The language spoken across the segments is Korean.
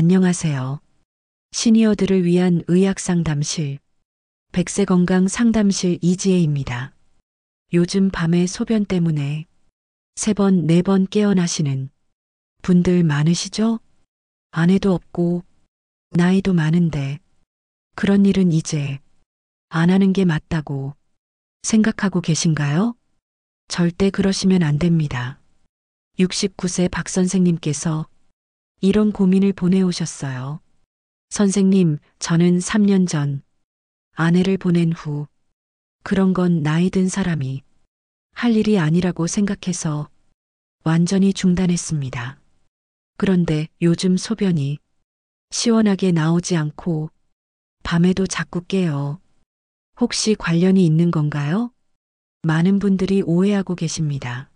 안녕하세요. 시니어들을 위한 의학상담실, 백세건강 상담실 이지혜입니다. 요즘 밤에 소변 때문에 3번, 4번 깨어나시는 분들 많으시죠? 아내도 없고 나이도 많은데 그런 일은 이제 안 하는 게 맞다고 생각하고 계신가요? 절대 그러시면 안 됩니다. 69세 박 선생님께서 이런 고민을 보내오셨어요. 선생님, 저는 3년 전 아내를 보낸 후 그런 건 나이 든 사람이 할 일이 아니라고 생각해서 완전히 중단했습니다. 그런데 요즘 소변이 시원하게 나오지 않고 밤에도 자꾸 깨요. 혹시 관련이 있는 건가요? 많은 분들이 오해하고 계십니다.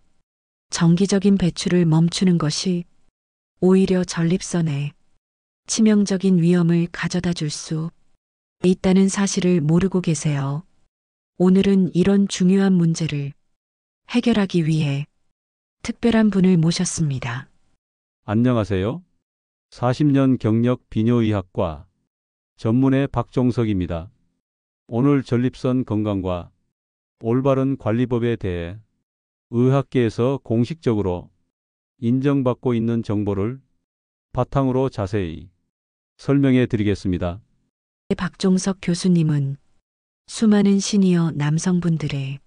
정기적인 배출을 멈추는 것이 오히려 전립선에 치명적인 위험을 가져다 줄 수 있다는 사실을 모르고 계세요. 오늘은 이런 중요한 문제를 해결하기 위해 특별한 분을 모셨습니다. 안녕하세요. 40년 경력 비뇨의학과 전문의 박종석입니다. 오늘 전립선 건강과 올바른 관리법에 대해 의학계에서 공식적으로 인정받고 있는 정보를 바탕으로 자세히 설명해 드리겠습니다. 박종석 교수님은 수많은 시니어 남성분들의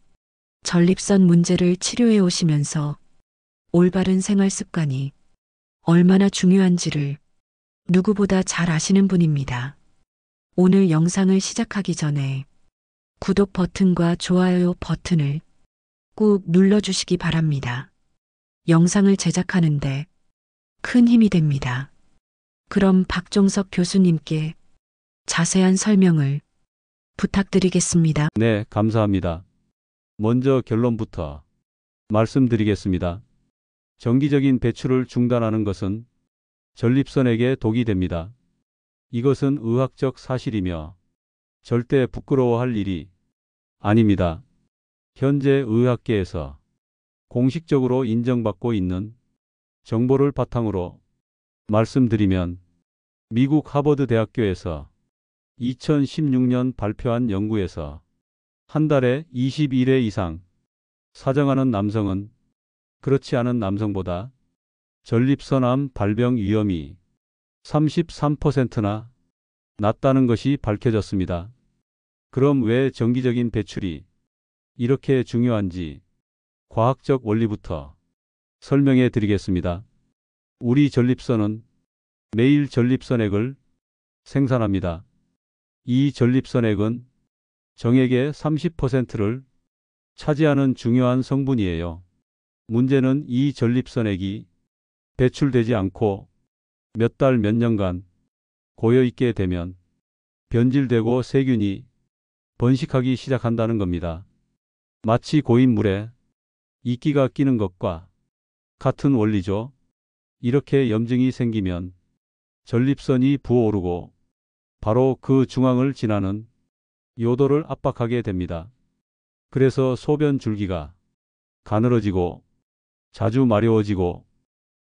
전립선 문제를 치료해 오시면서 올바른 생활 습관이 얼마나 중요한지를 누구보다 잘 아시는 분입니다. 오늘 영상을 시작하기 전에 구독 버튼과 좋아요 버튼을 꾹 눌러주시기 바랍니다. 영상을 제작하는데 큰 힘이 됩니다. 그럼 박종석 교수님께 자세한 설명을 부탁드리겠습니다. 네, 감사합니다. 먼저 결론부터 말씀드리겠습니다. 정기적인 배출을 중단하는 것은 전립선에게 독이 됩니다. 이것은 의학적 사실이며 절대 부끄러워할 일이 아닙니다. 현재 의학계에서 공식적으로 인정받고 있는 정보를 바탕으로 말씀드리면 미국 하버드 대학교에서 2016년 발표한 연구에서 한 달에 21회 이상 사정하는 남성은 그렇지 않은 남성보다 전립선암 발병 위험이 33%나 낮다는 것이 밝혀졌습니다. 그럼 왜 정기적인 배출이 이렇게 중요한지 과학적 원리부터 설명해 드리겠습니다. 우리 전립선은 매일 전립선액을 생산합니다. 이 전립선액은 정액의 30%를 차지하는 중요한 성분이에요. 문제는 이 전립선액이 배출되지 않고 몇 달, 몇 년간 고여있게 되면 변질되고 세균이 번식하기 시작한다는 겁니다. 마치 고인 물에 이끼가 끼는 것과 같은 원리죠. 이렇게 염증이 생기면 전립선이 부어오르고 바로 그 중앙을 지나는 요도를 압박하게 됩니다. 그래서 소변 줄기가 가늘어지고 자주 마려워지고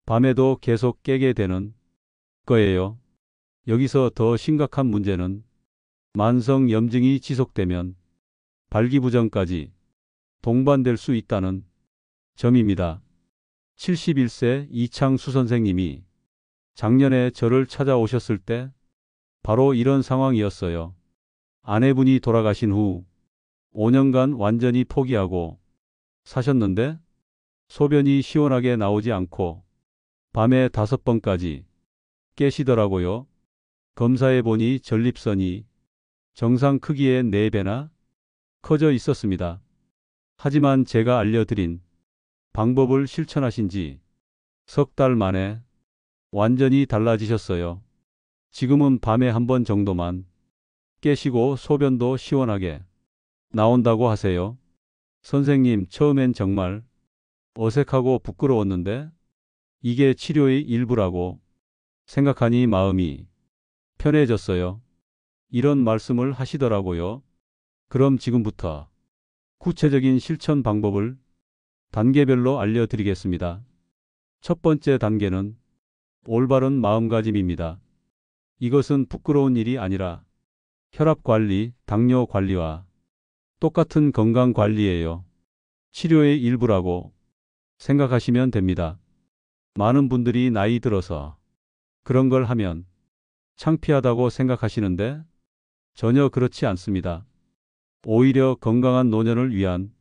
밤에도 계속 깨게 되는 거예요. 여기서 더 심각한 문제는 만성 염증이 지속되면 발기부전까지 동반될 수 있다는 점입니다. 71세 이창수 선생님이 작년에 저를 찾아오셨을 때 바로 이런 상황이었어요. 아내분이 돌아가신 후 5년간 완전히 포기하고 사셨는데 소변이 시원하게 나오지 않고 밤에 5번까지 깨시더라고요. 검사해 보니 전립선이 정상 크기의 4배나 커져 있었습니다. 하지만 제가 알려드린 방법을 실천하신 지 석 달 만에 완전히 달라지셨어요. 지금은 밤에 1번 정도만 깨시고 소변도 시원하게 나온다고 하세요. 선생님, 처음엔 정말 어색하고 부끄러웠는데 이게 치료의 일부라고 생각하니 마음이 편해졌어요. 이런 말씀을 하시더라고요. 그럼 지금부터 구체적인 실천 방법을 단계별로 알려드리겠습니다. 첫 번째 단계는 올바른 마음가짐입니다. 이것은 부끄러운 일이 아니라 혈압 관리, 당뇨 관리와 똑같은 건강 관리예요. 치료의 일부라고 생각하시면 됩니다. 많은 분들이 나이 들어서 그런 걸 하면 창피하다고 생각하시는데 전혀 그렇지 않습니다. 오히려 건강한 노년을 위한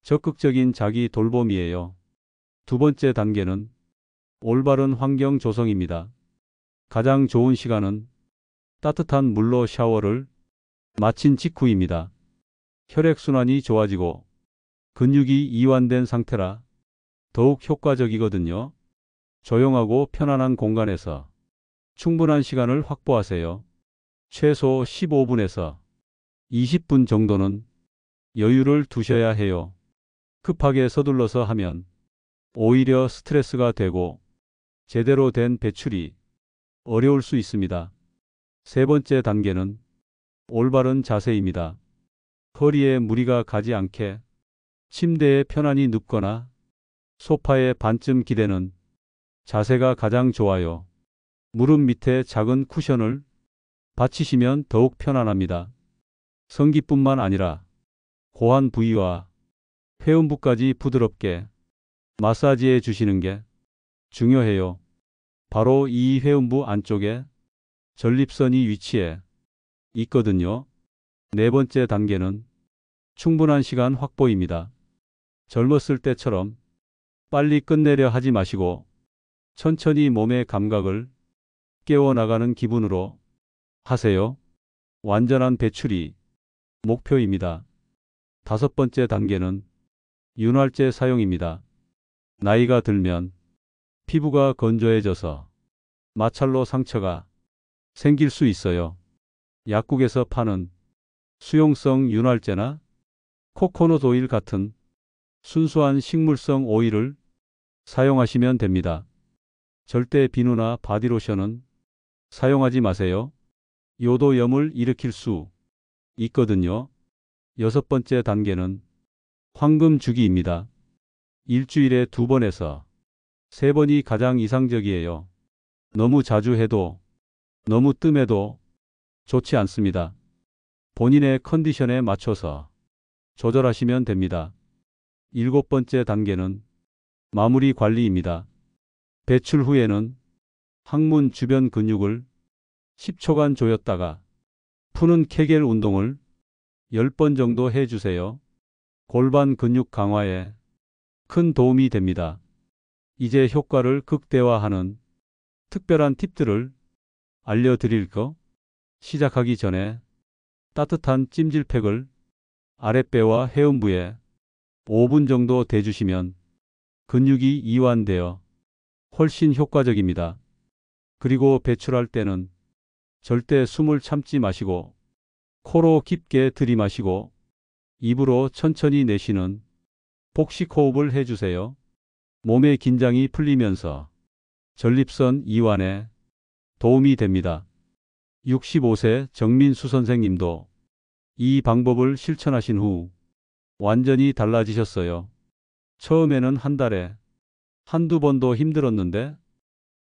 적극적인 자기 돌봄이에요. 두 번째 단계는 올바른 환경 조성입니다. 가장 좋은 시간은 따뜻한 물로 샤워를 마친 직후입니다. 혈액순환이 좋아지고 근육이 이완된 상태라 더욱 효과적이거든요. 조용하고 편안한 공간에서 충분한 시간을 확보하세요. 최소 15분에서 20분 정도는 여유를 두셔야 해요. 급하게 서둘러서 하면 오히려 스트레스가 되고 제대로 된 배출이 어려울 수 있습니다. 세 번째 단계는 올바른 자세입니다. 허리에 무리가 가지 않게 침대에 편안히 눕거나 소파에 반쯤 기대는 자세가 가장 좋아요. 무릎 밑에 작은 쿠션을 받치시면 더욱 편안합니다. 성기뿐만 아니라 고환 부위와 회음부까지 부드럽게 마사지해 주시는 게 중요해요. 바로 이 회음부 안쪽에 전립선이 위치해 있거든요. 네 번째 단계는 충분한 시간 확보입니다. 젊었을 때처럼 빨리 끝내려 하지 마시고 천천히 몸의 감각을 깨워나가는 기분으로 하세요. 완전한 배출이 목표입니다. 다섯 번째 단계는 윤활제 사용입니다. 나이가 들면 피부가 건조해져서 마찰로 상처가 생길 수 있어요. 약국에서 파는 수용성 윤활제나 코코넛 오일 같은 순수한 식물성 오일을 사용하시면 됩니다. 절대 비누나 바디로션은 사용하지 마세요. 요도염을 일으킬 수 있거든요. 여섯 번째 단계는 황금 주기입니다. 일주일에 2번에서 3번이 가장 이상적이에요. 너무 자주 해도 너무 뜸해도 좋지 않습니다. 본인의 컨디션에 맞춰서 조절하시면 됩니다. 일곱 번째 단계는 마무리 관리입니다. 배출 후에는 항문 주변 근육을 10초간 조였다가 푸는 케겔 운동을 10번 정도 해주세요. 골반 근육 강화에 큰 도움이 됩니다. 이제 효과를 극대화하는 특별한 팁들을 알려드릴거. 시작하기 전에 따뜻한 찜질팩을 아랫배와 회음부에 5분 정도 대주시면 근육이 이완되어 훨씬 효과적입니다. 그리고 배출할 때는 절대 숨을 참지 마시고 코로 깊게 들이마시고 입으로 천천히 내쉬는 복식 호흡을 해주세요. 몸의 긴장이 풀리면서 전립선 이완에 도움이 됩니다. 65세 정민수 선생님도 이 방법을 실천하신 후 완전히 달라지셨어요. 처음에는 한 달에 한두 번도 힘들었는데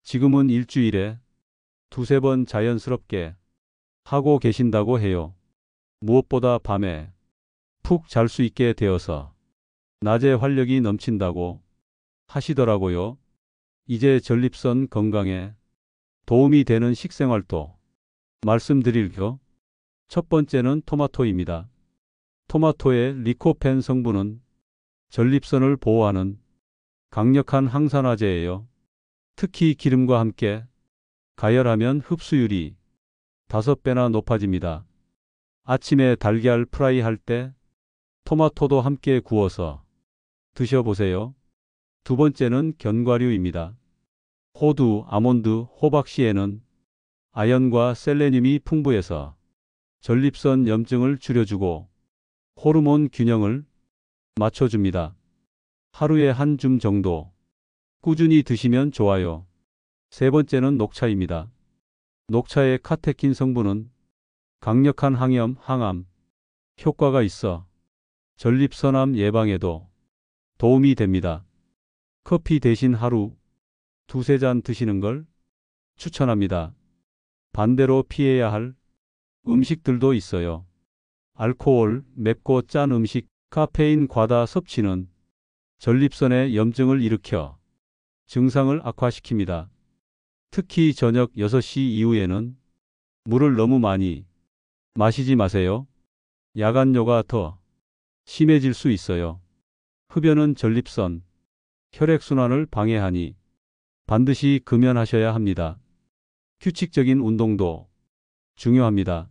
지금은 일주일에 2~3번 자연스럽게 하고 계신다고 해요. 무엇보다 밤에 푹 잘 수 있게 되어서 낮에 활력이 넘친다고 하시더라고요. 이제 전립선 건강에 도움이 되는 식생활도 말씀드릴게요. 첫 번째는 토마토입니다. 토마토의 리코펜 성분은 전립선을 보호하는 강력한 항산화제예요. 특히 기름과 함께 가열하면 흡수율이 5배나 높아집니다. 아침에 달걀 프라이 할 때 토마토도 함께 구워서 드셔보세요. 두 번째는 견과류입니다. 호두, 아몬드, 호박씨에는 아연과 셀레늄이 풍부해서 전립선 염증을 줄여주고 호르몬 균형을 맞춰줍니다. 하루에 한 줌 정도 꾸준히 드시면 좋아요. 세 번째는 녹차입니다. 녹차의 카테킨 성분은 강력한 항염, 항암 효과가 있어 전립선암 예방에도 도움이 됩니다. 커피 대신 하루 2~3잔 드시는 걸 추천합니다. 반대로 피해야 할 음식들도 있어요. 알코올, 맵고 짠 음식, 카페인 과다 섭취는 전립선에 염증을 일으켜 증상을 악화시킵니다. 특히 저녁 6시 이후에는 물을 너무 많이 마시지 마세요. 야간뇨가 더 심해질 수 있어요. 흡연은 전립선, 혈액순환을 방해하니 반드시 금연하셔야 합니다. 규칙적인 운동도 중요합니다.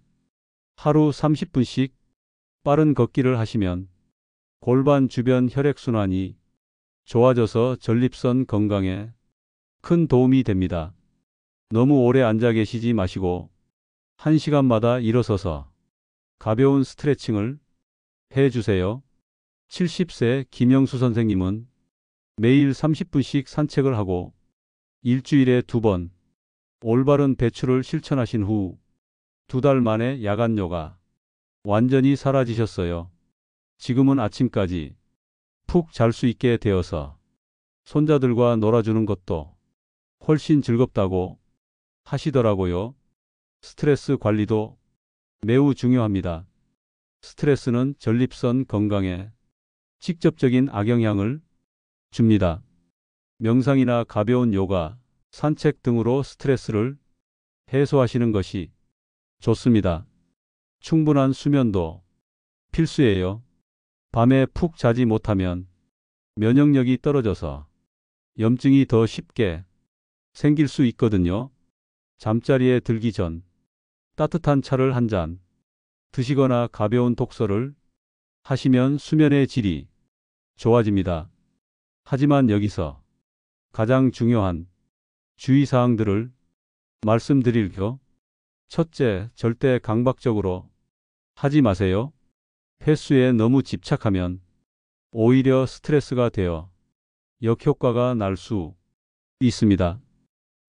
하루 30분씩 빠른 걷기를 하시면 골반 주변 혈액순환이 좋아져서 전립선 건강에 큰 도움이 됩니다. 너무 오래 앉아 계시지 마시고 1시간마다 일어서서 가벼운 스트레칭을 해 주세요. 70세 김영수 선생님은 매일 30분씩 산책을 하고 일주일에 2번 올바른 배출을 실천하신 후 2달 만에 야간뇨가 완전히 사라지셨어요. 지금은 아침까지 푹 잘 수 있게 되어서 손자들과 놀아주는 것도 훨씬 즐겁다고 하시더라고요. 스트레스 관리도 매우 중요합니다. 스트레스는 전립선 건강에 직접적인 악영향을 줍니다. 명상이나 가벼운 요가, 산책 등으로 스트레스를 해소하시는 것이 좋습니다. 충분한 수면도 필수예요. 밤에 푹 자지 못하면 면역력이 떨어져서 염증이 더 쉽게 생길 수 있거든요. 잠자리에 들기 전 따뜻한 차를 한 잔 드시거나 가벼운 독서를 하시면 수면의 질이 좋아집니다. 하지만 여기서 가장 중요한 주의사항들을 말씀드릴게요. 첫째, 절대 강박적으로 하지 마세요. 횟수에 너무 집착하면 오히려 스트레스가 되어 역효과가 날 수 있습니다.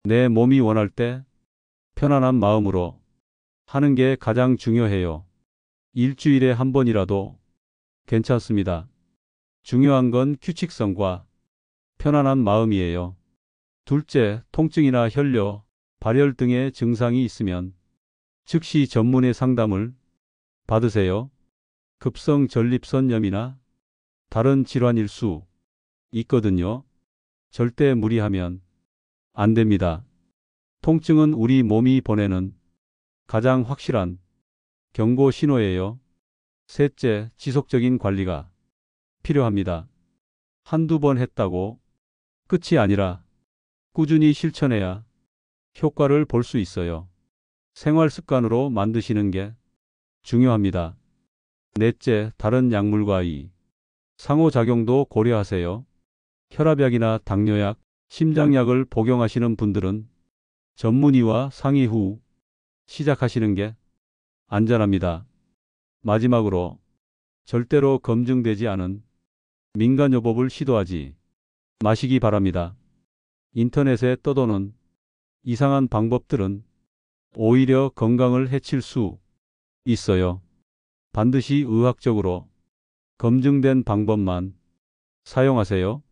내 몸이 원할 때 편안한 마음으로 하는 게 가장 중요해요. 일주일에 한 번이라도 괜찮습니다. 중요한 건 규칙성과 편안한 마음이에요. 둘째, 통증이나 혈뇨, 발열 등의 증상이 있으면 즉시 전문의 상담을 받으세요. 급성 전립선염이나 다른 질환일 수 있거든요. 절대 무리하면 안 됩니다. 통증은 우리 몸이 보내는 가장 확실한 경고 신호예요. 셋째, 지속적인 관리가 필요합니다. 한두 번 했다고 끝이 아니라 꾸준히 실천해야 효과를 볼 수 있어요. 생활 습관으로 만드시는 게 중요합니다. 넷째, 다른 약물과의 상호작용도 고려하세요. 혈압약이나 당뇨약, 심장약을 복용하시는 분들은 전문의와 상의 후 시작하시는 게 안전합니다. 마지막으로 절대로 검증되지 않은 민간요법을 시도하지 마시기 바랍니다. 인터넷에 떠도는 이상한 방법들은 오히려 건강을 해칠 수 있어요. 반드시 의학적으로 검증된 방법만 사용하세요.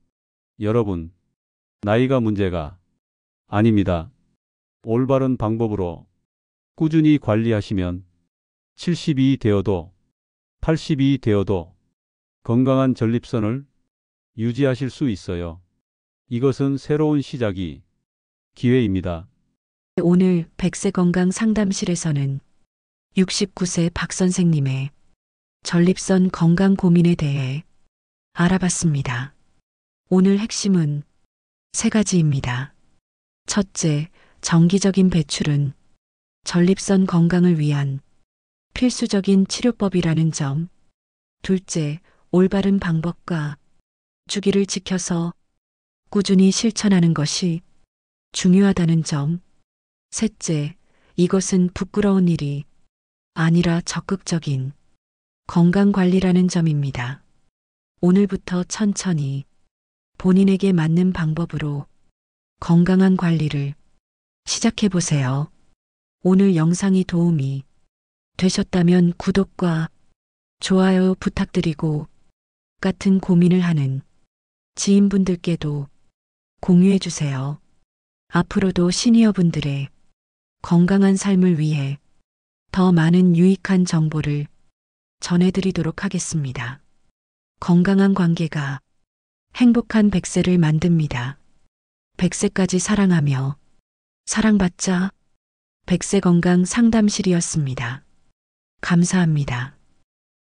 여러분, 나이가 문제가 아닙니다. 올바른 방법으로 꾸준히 관리하시면 70이 되어도 80이 되어도 건강한 전립선을 유지하실 수 있어요. 이것은 새로운 시작이 기회입니다. 오늘 백세 건강 상담실에서는 69세 박 선생님의 전립선 건강 고민에 대해 알아봤습니다. 오늘 핵심은 3가지입니다. 첫째, 정기적인 배출은 전립선 건강을 위한 필수적인 치료법이라는 점. 둘째, 올바른 방법과 주기를 지켜서 꾸준히 실천하는 것이 중요하다는 점. 셋째, 이것은 부끄러운 일이 아니라 적극적인 건강관리라는 점입니다. 오늘부터 천천히 본인에게 맞는 방법으로 건강한 관리를 시작해 보세요. 오늘 영상이 도움이 되셨다면 구독과 좋아요 부탁드리고 같은 고민을 하는 지인분들께도 공유해 주세요. 앞으로도 시니어분들의 건강한 삶을 위해 더 많은 유익한 정보를 전해드리도록 하겠습니다. 건강한 관계가 행복한 100세를 만듭니다. 100세까지 사랑하며 사랑받자. 100세 건강 상담실이었습니다. 감사합니다.